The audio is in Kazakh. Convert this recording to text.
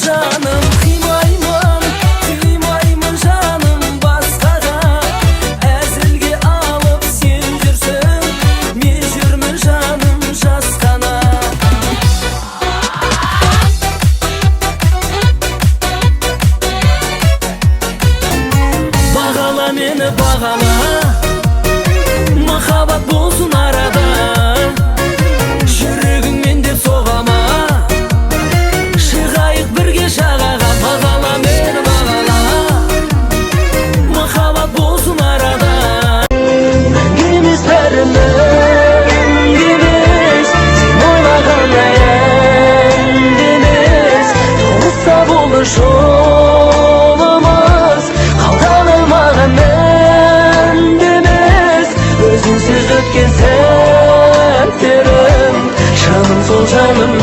жаным, қимаймын жаным басқаға. Әзілге алып сен жүрсің, мен жүрмін жаным жасқана. Бағала мені бағала, махаббат болсын арада. Жүрегіңмен де соғама, шығайық бірге жағаға. Бағала мені бағала, махаббат болсын арада. Емес бәріміз емес, сен ойлағанда емес. Тоғыста болды жолымыз, қалғаны маған мәнді емес. Өзіңсіз өткен сәттерім, жаным сол жаным